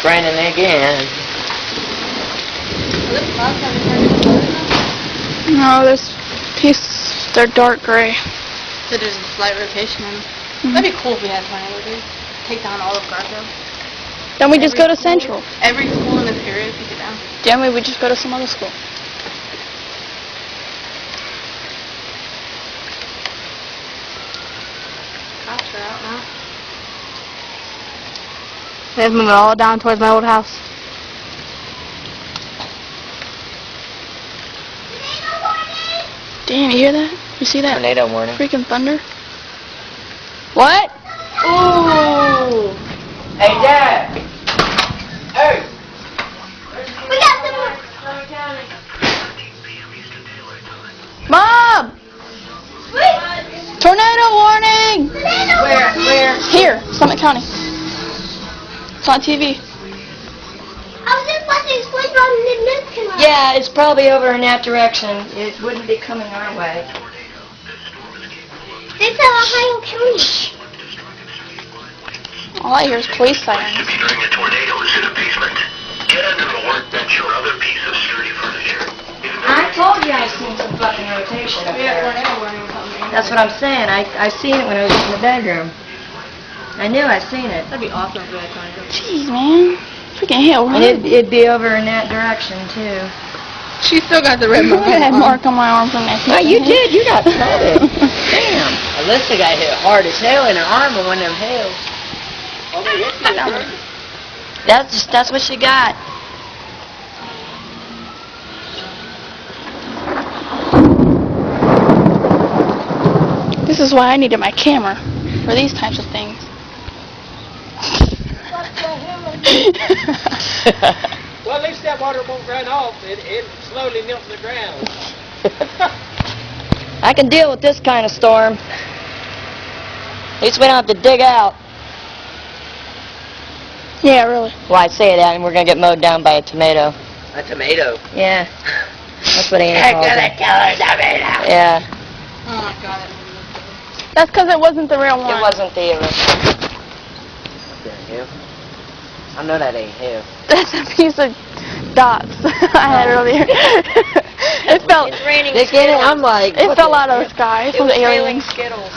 raining again. No, this piece, they're dark gray. So there's a slight rotation on them. That'd be cool if we had tornado, dude. Take down all of Garfield. Then we just go to Central. Every school in this area, take it down. Then we would just go to some other school. Cops are out now. Let's move it all down towards my old house. Damn, you hear that? You see that? Tornado warning. Freaking thunder. What? Ooh! Hey, Dad! Hey! We got some more. Mom! Wait. Tornado warning! Where? Here, Summit County. It's on TV. I was just watching SpongeBob and the news came on. Yeah, it's probably over in that direction. It wouldn't be coming our way. They said Ohio County. All I hear is police sirens. During a tornado is in a basement. Get under the workbench or other piece of sturdy furniture. I told you I seen some fucking rotation up We had there. tornado warning or something. That's what I'm saying. I seen it when I was in the bedroom. I knew I seen it. That'd be awesome if we had tornado. Jeez, man. Freaking hell, And right? it'd be over in that direction, too. She still got the red mark. I had mark on my arm from that. Oh, you did. You got flooded. Damn. Alyssa got hit hard as hell in her arm with one of them hails. That's what she got. This is why I needed my camera for these types of things. Well, at least that water won't run off. It slowly melts the ground. I can deal with this kind of storm. At least we don't have to dig out. Yeah, really. Well, I say that, and we're going to get mowed down by a tomato. A tomato. Yeah. That's what Annie calls it. Yeah. Oh my god. That's because it wasn't the real one. It wasn't the original. I know that ain't hell. That's a piece of dots I had earlier. It fell. They get it, I'm like, It what fell the out of the hell? sky. It It was was raining aliens. Skittles.